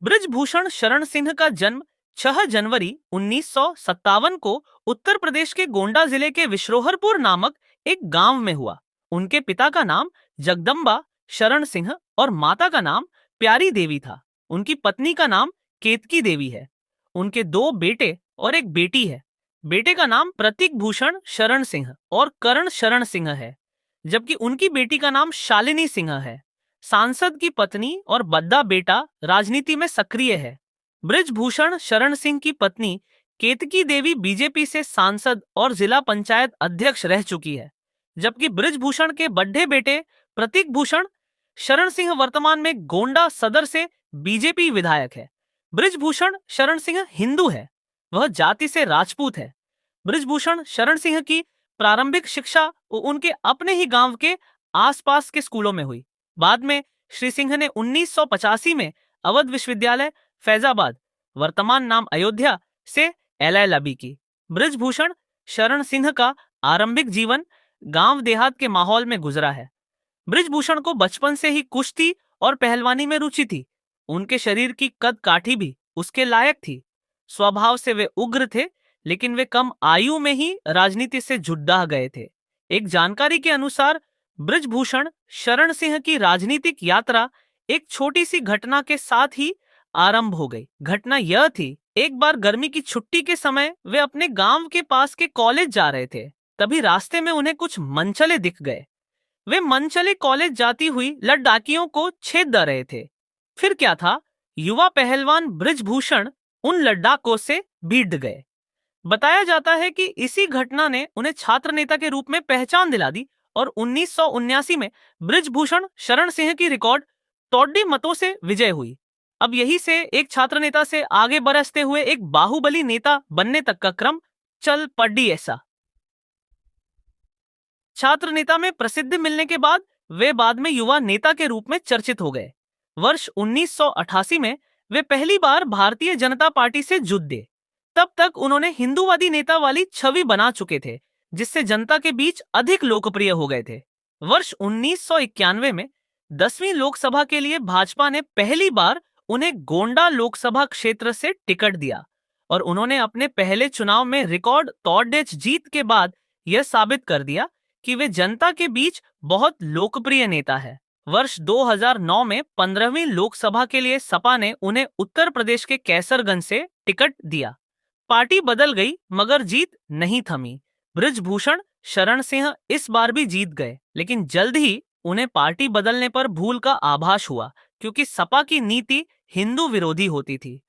बृजभूषण शरण सिंह का जन्म 6 जनवरी 1957 को उत्तर प्रदेश के गोंडा जिले के विश्रोहरपुर नामक एक गांव में हुआ। उनके पिता का नाम जगदम्बा शरण सिंह और माता का नाम प्यारी देवी था। उनकी पत्नी का नाम केतकी देवी है। उनके 2 बेटे और एक बेटी है। बेटे का नाम प्रतीक भूषण शरण सिंह और करण शरण सिंह है, जबकि उनकी बेटी का नाम शालिनी सिंह है। सांसद की पत्नी और बद्दा बेटा राजनीति में सक्रिय है। बृजभूषण शरण सिंह की पत्नी केतकी देवी बीजेपी से सांसद और जिला पंचायत अध्यक्ष रह चुकी है, जबकि बृजभूषण के बड़े बेटे प्रतीक भूषण शरण सिंह वर्तमान में गोंडा सदर से बीजेपी विधायक है। बृजभूषण शरण सिंह हिंदू है। वह जाति से राजपूत है। बृजभूषण शरण सिंह की प्रारंभिक शिक्षा उनके अपने ही गांव के आसपास के स्कूलों में हुई। बाद में श्री सिंह ने 1985 में अवध विश्वविद्यालय फैजाबाद, वर्तमान नाम अयोध्या, से LLB की। बृजभूषण शरण सिंह का आरंभिक जीवन गांव देहात के माहौल में गुजरा है। बृजभूषण को बचपन से ही कुश्ती और पहलवानी में रुचि थी। उनके शरीर की कद काठी भी उसके लायक थी। स्वभाव से वे उग्र थे, लेकिन वे कम आयु में ही राजनीति से जुड़ गए थे। एक जानकारी के अनुसार बृजभूषण शरण सिंह की राजनीतिक यात्रा एक छोटी सी घटना के साथ ही आरंभ हो गई। घटना यह थी, एक बार गर्मी की छुट्टी के समय वे अपने गांव के पास के कॉलेज जा रहे थे। तभी रास्ते में उन्हें कुछ मनचले दिख गए। वे मनचले कॉलेज जाती हुई लद्दाखियों को छेद रहे थे। फिर क्या था, युवा पहलवान बृजभूषण उन लद्दाखों से भिड़ गए। बताया जाता है कि इसी घटना ने उन्हें छात्र नेता के रूप में पहचान दिला दी और 1979 में बृजभूषण शरण सिंह की रिकॉर्ड तोड़ने मतों से विजय हुई। अब यही से एक छात्र नेता से आगे बरसते हुए एक बाहुबली नेता बनने तक का क्रम चल पड़ी। ऐसा छात्र नेता में प्रसिद्धि मिलने के बाद वे बाद में युवा नेता के रूप में चर्चित हो गए। वर्ष 1988 में वे पहली बार भारतीय जनता पार्टी से जुड़े। तब तक उन्होंने हिंदूवादी नेता वाली छवि बना चुके थे, जिससे जनता के बीच अधिक लोकप्रिय हो गए थे। वर्ष 1991 में 10वीं लोकसभा के लिए भाजपा ने पहली बार उन्हें गोंडा लोकसभा क्षेत्र से टिकट दिया और उन्होंने अपने पहले चुनाव में रिकॉर्ड तोड़ जीत के बाद यह साबित कर दिया कि वे जनता के बीच बहुत लोकप्रिय नेता है। वर्ष 2009 में 15वीं लोकसभा के लिए सपा ने उन्हें उत्तर प्रदेश के कैसरगंज से टिकट दिया। पार्टी बदल गई मगर जीत नहीं थमी। बृजभूषण शरण सिंह इस बार भी जीत गए, लेकिन जल्द ही उन्हें पार्टी बदलने पर भूल का आभास हुआ, क्योंकि सपा की नीति हिंदू विरोधी होती थी।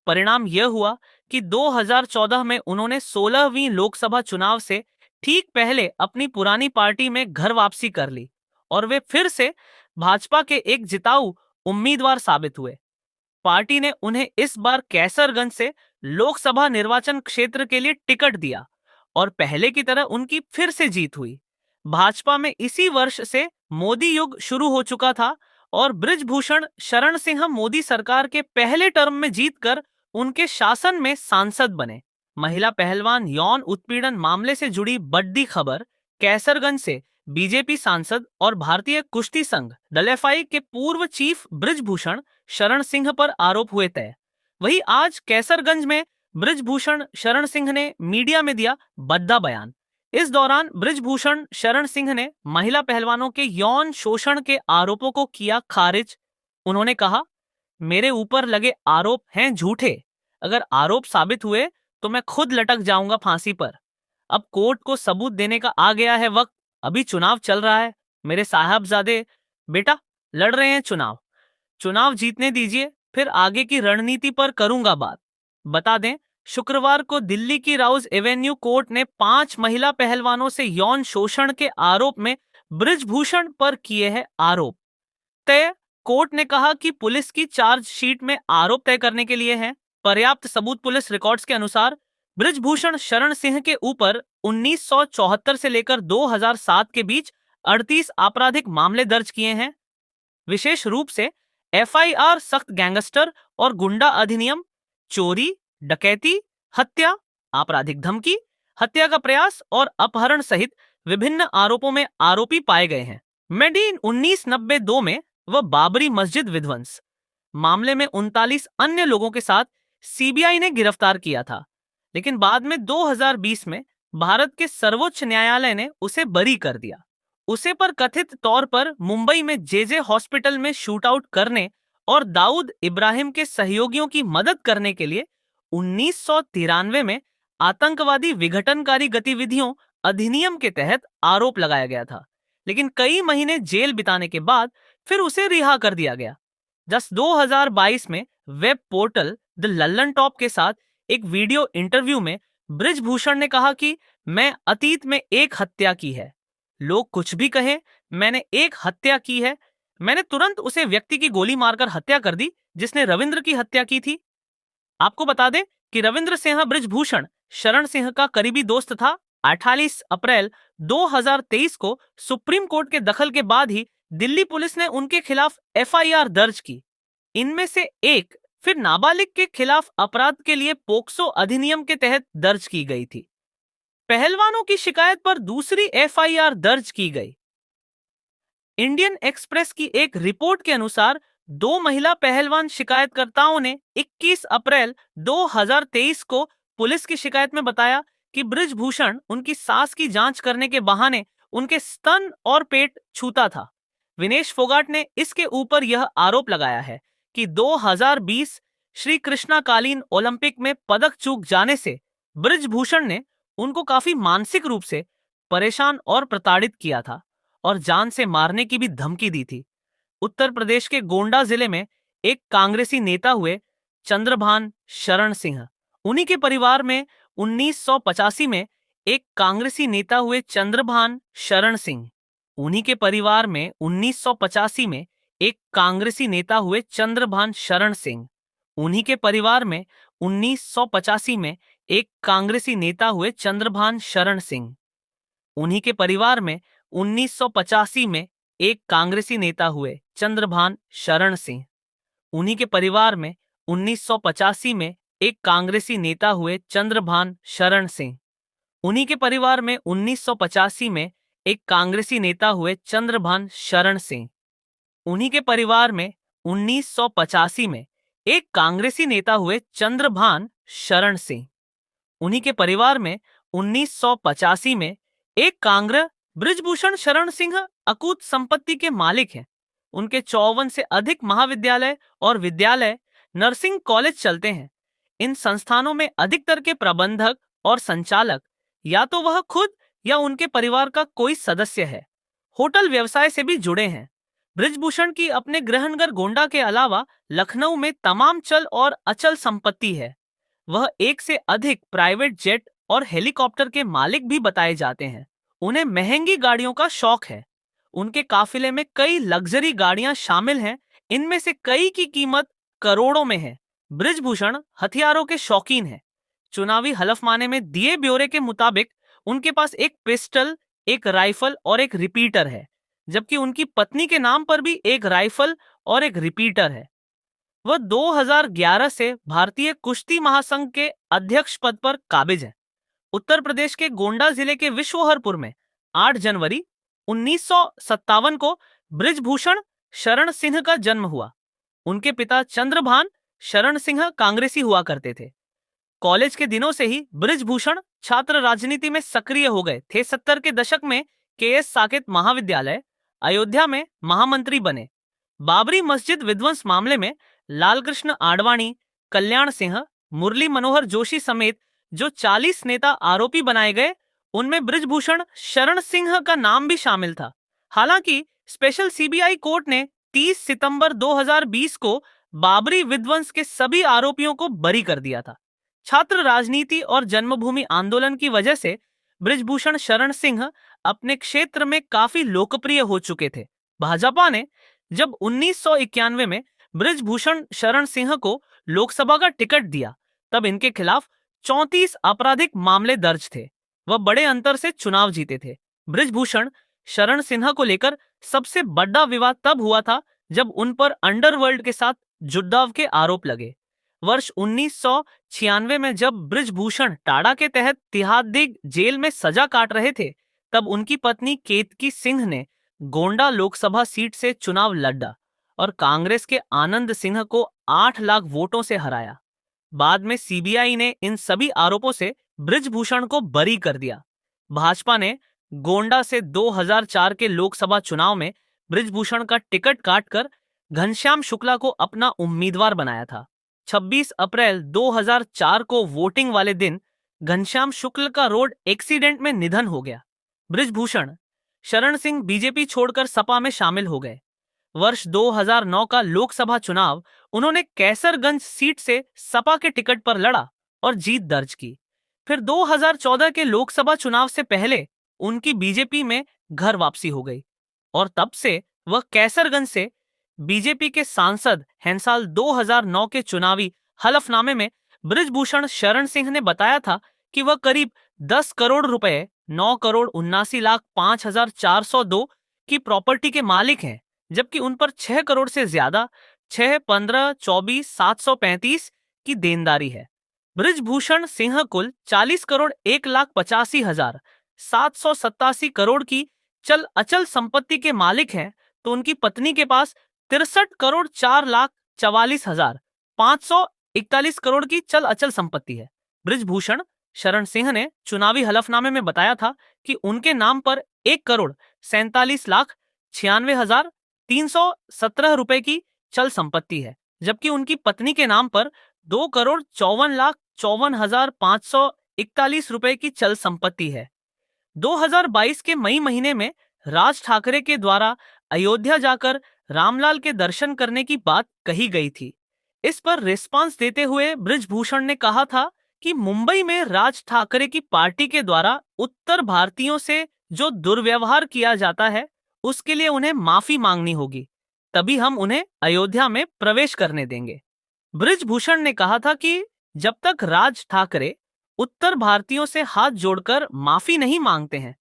परिणाम यह हुआ कि 2014 में उन्होंने 16वीं लोकसभा चुनाव से ठीक पहले अपनी पुरानी पार्टी में घर वापसी कर ली और वे फिर से भाजपा के एक जिताऊ उम्मीदवार साबित हुए। पार्टी ने उन्हें इस बार कैसरगंज से लोकसभा निर्वाचन क्षेत्र के लिए टिकट दिया और पहले की तरह उनकी फिर से जीत हुई। भाजपा में इसी वर्ष से मोदी युग शुरू हो चुका था और बृजभूषण शरण सिंह मोदी सरकार के पहले टर्म में जीतकर उनके शासन में सांसद बने। महिला पहलवान यौन उत्पीड़न मामले से जुड़ी बड़ी खबर कैसरगंज से बीजेपी सांसद और भारतीय कुश्ती संघ DLFI के पूर्व चीफ बृजभूषण शरण सिंह पर आरोप हुए तय। वही आज कैसरगंज में बृजभूषण शरण सिंह ने मीडिया में दिया बड़ा बयान। इस दौरान बृजभूषण शरण सिंह ने महिला पहलवानों के यौन शोषण के आरोपों को किया खारिज। उन्होंने कहा, मेरे ऊपर लगे आरोप हैं झूठे। अगर आरोप साबित हुए तो मैं खुद लटक जाऊंगा फांसी पर। अब कोर्ट को सबूत देने का आ गया है वक्त। अभी चुनाव चल रहा है। मेरे साहबजादे बेटा लड़ रहे हैं चुनाव जीतने दीजिए, फिर आगे की रणनीति पर करूंगा बात। बता दें, शुक्रवार को दिल्ली की राउज एवेन्यू कोर्ट ने 5 महिला पहलवानों से यौन शोषण के आरोप में बृजभूषण पर किए हैं आरोप तय। कोर्ट ने कहा कि पुलिस की चार्जशीट में आरोप तय करने के लिए हैं पर्याप्त सबूत। पुलिस रिकॉर्ड्स के अनुसार बृजभूषण शरण सिंह के ऊपर 1974 से लेकर 2007 के बीच 38 आपराधिक मामले दर्ज किए हैं। विशेष रूप से FIR सख्त गैंगस्टर और गुंडा अधिनियम, चोरी, डकैती, हत्या, आपराधिक धमकी, हत्या का प्रयास और अपहरण सहित विभिन्न आरोपों में आरोपी पाए गए हैं। मई 1992 में वह बाबरी मस्जिद विध्वंस, मामले में 39 अन्य लोगों के साथ सीबीआई ने गिरफ्तार किया था, लेकिन बाद में 2020 में भारत के सर्वोच्च न्यायालय ने उसे बरी कर दिया। उसे पर कथित तौर पर मुंबई में जेजे हॉस्पिटल में शूटआउट करने और दाऊद इब्राहिम के सहयोगियों की मदद करने के लिए 1993 में आतंकवादी विघटनकारी गतिविधियों अधिनियम के तहत आरोप लगाया गया था, लेकिन कई महीने जेल बिताने के बाद फिर उसे रिहा कर दिया गया। 2022 में web portal the Lallan top के साथ एक वीडियो इंटरव्यू में बृजभूषण ने कहा कि मैं अतीत में एक हत्या की है। लोग कुछ भी कहें, मैंने एक हत्या की है। मैंने तुरंत उसे व्यक्ति की गोली मारकर हत्या कर दी जिसने रविंद्र की हत्या की थी। आपको बता दें कि रविंद्र सिंह बृजभूषण शरण सिंह का करीबी दोस्त था। 28 अप्रैल 2023 को सुप्रीम कोर्ट के दखल के बाद ही दिल्ली पुलिस ने उनके खिलाफ एफआईआर दर्ज की। इनमें से एक फिर नाबालिग के खिलाफ अपराध के लिए पोक्सो अधिनियम के तहत दर्ज की गई थी। पहलवानों की शिकायत पर दूसरी एफआईआर दर्ज की गई। इंडियन एक्सप्रेस की एक रिपोर्ट के अनुसार 2 महिला पहलवान शिकायतकर्ताओं ने 21 अप्रैल 2023 को पुलिस की शिकायत में बताया कि बृजभूषण उनकी सास की जांच करने के बहाने उनके स्तन और पेट छूता था। विनेश फोगाट ने इसके ऊपर यह आरोप लगाया है कि 2020 श्री कृष्णाकालीन ओलंपिक में पदक चूक जाने से बृजभूषण ने उनको काफी मानसिक रूप से परेशान और प्रताड़ित किया था और जान से मारने की भी धमकी दी थी। उत्तर प्रदेश के गोंडा जिले में एक कांग्रेसी नेता हुए चंद्रभान शरण सिंह, उन्हीं के परिवार में 1985 में एक कांग्रेसी नेता हुए चंद्रभान शरण सिंह, उन्हीं के परिवार में 1985 में एक कांग्रेसी नेता हुए चंद्रभान शरण सिंह, उन्हीं के परिवार में 1985 में एक कांग्रेसी नेता हुए चंद्रभान शरण सिंह, उन्हीं के परिवार में 1985 में एक कांग्रेसी नेता हुए चंद्रभान शरण सिंह, उन्हीं के परिवार में 1985 में एक कांग्रेसी नेता हुए चंद्रभान शरण सिंह, उन्हीं के परिवार में 1985 में एक कांग्रेसी नेता हुए चंद्रभान शरण सिंह, उन्हीं के परिवार में 1985 में एक कांग्रेसी नेता हुए चंद्रभान शरण सिंह, उन्हीं के परिवार में 1985 में एक कांग्रेस बृजभूषण शरण सिंह अकूत संपत्ति के मालिक हैं। उनके 54 से अधिक महाविद्यालय और विद्यालय, नर्सिंग कॉलेज चलते हैं। इन संस्थानों में अधिकतर के प्रबंधक और संचालक या तो वह खुद या उनके परिवार का कोई सदस्य है। होटल व्यवसाय से भी जुड़े हैं। बृजभूषण की अपने गृहनगर गोंडा के अलावा लखनऊ में तमाम चल और अचल संपत्ति है। वह एक से अधिक प्राइवेट जेट और हेलीकॉप्टर के मालिक भी बताए जाते हैं। उन्हें महंगी गाड़ियों का शौक है। उनके काफिले में कई लग्जरी गाड़ियां शामिल हैं, इनमें से कई की कीमत करोड़ों में है। बृजभूषण हथियारों के शौकीन हैं। चुनावी हलफनामे में दिए ब्यौरे के मुताबिक उनके पास एक पिस्टल, एक राइफल और एक रिपीटर है, जबकि उनकी पत्नी के नाम पर भी एक राइफल और एक रिपीटर है। वह 2011 से भारतीय कुश्ती महासंघ के अध्यक्ष पद पर काबिज है। उत्तर प्रदेश के गोंडा जिले के विश्वहरपुर में 8 जनवरी 1957 को बृजभूषण शरण सिंह का जन्म हुआ। उनके पिता चंद्रभान शरण सिंह कांग्रेसी हुआ करते थे। कॉलेज के दिनों से ही बृजभूषण छात्र राजनीति में सक्रिय हो गए थे। 70 के दशक में केएस साकेत महाविद्यालय, अयोध्या में महामंत्री बने। बाबरी मस्जिद विध्वंस मामले में लालकृष्ण आडवाणी, कल्याण सिंह, मुरली मनोहर जोशी समेत जो 40 नेता आरोपी बनाए गए, उनमें बृजभूषण शरण सिंह का नाम भी शामिल था। हालांकि स्पेशल सीबीआई कोर्ट ने 30 सितंबर 2020 को बाबरी विध्वंस के सभी आरोपियों को बरी कर दिया था। छात्र राजनीति और जन्मभूमि आंदोलन की वजह से बृजभूषण शरण सिंह अपने क्षेत्र में काफी लोकप्रिय हो चुके थे। भाजपा ने जब 1991 में बृजभूषण शरण सिंह को लोकसभा का टिकट दिया, तब इनके खिलाफ 34 आपराधिक मामले दर्ज थे। वह बड़े अंतर से चुनाव जीते थे। बृजभूषण शरण सिन्हा को लेकर सबसे बड़ा विवाद तब हुआ था जब उन पर अंडरवर्ल्ड के साथ जुड़ाव के आरोप लगे। वर्ष 1996 में जब बृजभूषण टाड़ा के तहत तिहाड़ जेल में सजा काट रहे थे, तब उनकी पत्नी केतकी सिंह ने गोंडा लोकसभा सीट से चुनाव लड़ा और कांग्रेस के आनंद सिंह को 8 लाख वोटों से हराया। बाद में सीबीआई ने इन सभी आरोपों से बृजभूषण को बरी कर दिया। भाजपा ने गोंडा से 2004 के लोकसभा चुनाव में बृजभूषण का टिकट काटकर घनश्याम शुक्ला को अपना उम्मीदवार बनाया था। 26 अप्रैल 2004 को वोटिंग वाले दिन घनश्याम शुक्ल का रोड एक्सीडेंट में निधन हो गया। बृजभूषण शरण सिंह बीजेपी छोड़कर सपा में शामिल हो गए। वर्ष 2009 का लोकसभा चुनाव उन्होंने कैसरगंज सीट से सपा के टिकट पर लड़ा और जीत दर्ज की। फिर 2014 के लोकसभा चुनाव से पहले उनकी बीजेपी में घर वापसी हो गई और तब से वह कैसरगंज से बीजेपी के सांसद हैं। साल 2009 के चुनावी हलफनामे में बृजभूषण शरण सिंह ने बताया था कि वह करीब 10 करोड़ रुपए 9,79,05,402 की प्रॉपर्टी के मालिक हैं, जबकि उन पर 6 करोड़ से ज्यादा 6,15,24,735 की देनदारी है। बृजभूषण सिंह कुल 40 करोड़ 1,85,787 करोड़ की चल अचल संपत्ति के मालिक हैं, तो उनकी पत्नी के पास 63 करोड़ 4,44,541 करोड़ की चल अचल संपत्ति है। बृजभूषण शरण सिंह ने चुनावी हलफनामे में बताया था कि उनके नाम पर 1 करोड़ 47,96,317 रुपए की चल संपत्ति है, जबकि उनकी पत्नी के नाम पर 2 करोड़ 54,54,541 रुपए की चल संपत्ति है। 2022 के मई महीने में राज ठाकरे के द्वारा अयोध्या जाकर रामलाल के दर्शन करने की बात कही गई थी। इस पर रिस्पांस देते हुए बृजभूषण ने कहा था कि मुंबई में राज ठाकरे की पार्टी के द्वारा उत्तर भारतीयों से जो दुर्व्यवहार किया जाता है उसके लिए उन्हें माफी मांगनी होगी, तभी हम उन्हें अयोध्या में प्रवेश करने देंगे। बृजभूषण ने कहा था कि जब तक राज ठाकरे उत्तर भारतीयों से हाथ जोड़कर माफी नहीं मांगते हैं,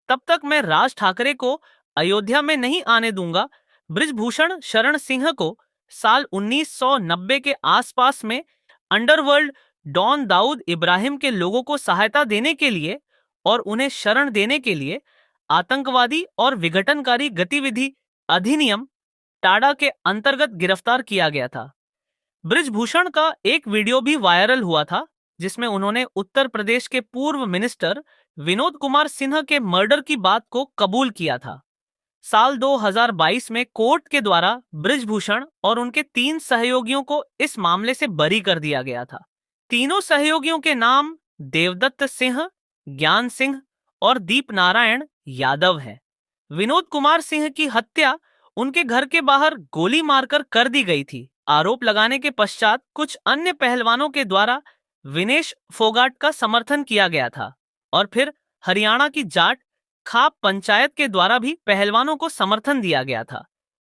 तब तक मैं राज ठाकरे को अयोध्या में नहीं आने दूंगा। बृजभूषण शरण सिंह को साल 1990 के आसपास में अंडरवर्ल्ड डॉन दाऊद इब्राहिम के लोगों को सहायता देने के लिए और उन्हें शरण देने के लिए आतंकवादी और विघटनकारी गतिविधि अधिनियम टाडा के अंतर्गत गिरफ्तार किया गया था। बृजभूषण का एक वीडियो भी वायरल हुआ था जिसमें उन्होंने उत्तर प्रदेश के पूर्व मिनिस्टर विनोद कुमार सिन्हा के मर्डर की बात को कबूल किया था। साल 2022 में कोर्ट के द्वारा बृजभूषण और उनके 3 सहयोगियों को इस मामले से बरी कर दिया गया था। तीनों सहयोगियों के नाम देवदत्त सिंह, ज्ञान सिंह और दीप नारायण यादव हैं। विनोद कुमार सिंह की हत्या उनके घर के बाहर गोली मारकर कर दी गई थी। आरोप लगाने के पश्चात कुछ अन्य पहलवानों के द्वारा विनेश फोगाट का समर्थन किया गया था और फिर हरियाणा की जाट खाप पंचायत के द्वारा भी पहलवानों को समर्थन दिया गया था,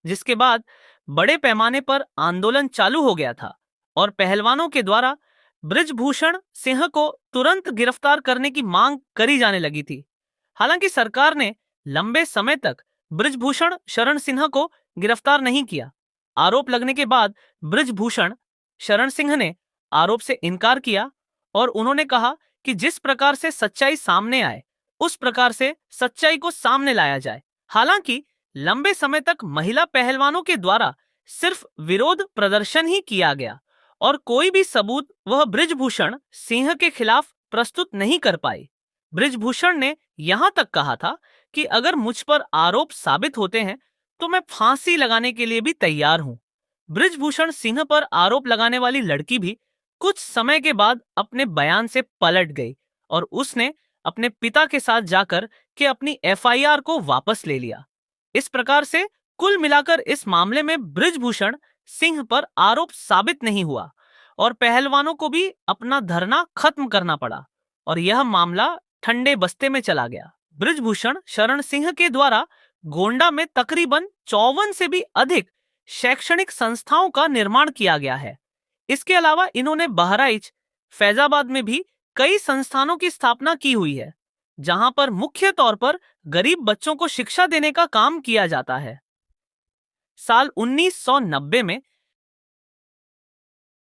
जिसके बाद बड़े पैमाने पर आंदोलन चालू हो गया था और पहलवानों के द्वारा बृजभूषण सिंह को तुरंत गिरफ्तार करने की मांग करी जाने लगी थी। हालांकि सरकार ने लंबे समय तक बृजभूषण शरण सिंह को गिरफ्तार नहीं किया। आरोप लगने के बाद बृजभूषण शरण सिंह ने आरोप से इनकार किया और उन्होंने कहा कि जिस प्रकार से सच्चाई सामने आए उस प्रकार से सच्चाई को सामने लाया जाए। हालांकि लंबे समय तक महिला पहलवानों के द्वारा सिर्फ विरोध प्रदर्शन ही किया गया और कोई भी सबूत वह बृजभूषण सिंह के खिलाफ प्रस्तुत नहीं कर पाई। बृजभूषण ने यहां तक कहा था कि अगर मुझ पर आरोप साबित होते हैं तो मैं फांसी लगाने के लिए भी तैयार हूं। बृजभूषण सिंह पर आरोप लगाने वाली लड़की भी कुछ समय के बाद अपने बयान से पलट गई और उसने अपने पिता के साथ जाकर के अपनी एफआईआर को वापस ले लिया। इस प्रकार से कुल मिलाकर इस मामले में बृजभूषण सिंह पर आरोप साबित नहीं हुआ और पहलवानों को भी अपना धरना खत्म करना पड़ा और यह मामला ठंडे बस्ते में चला गया। बृजभूषण शरण सिंह के द्वारा गोंडा में तकरीबन 54 से भी अधिक शैक्षणिक संस्थाओं का निर्माण किया गया है। इसके अलावा इन्होंने बहराइच, फैजाबाद में भी कई संस्थानों की स्थापना की हुई है, जहां पर मुख्य तौर पर गरीब बच्चों को शिक्षा देने का काम किया जाता है। साल 1990 में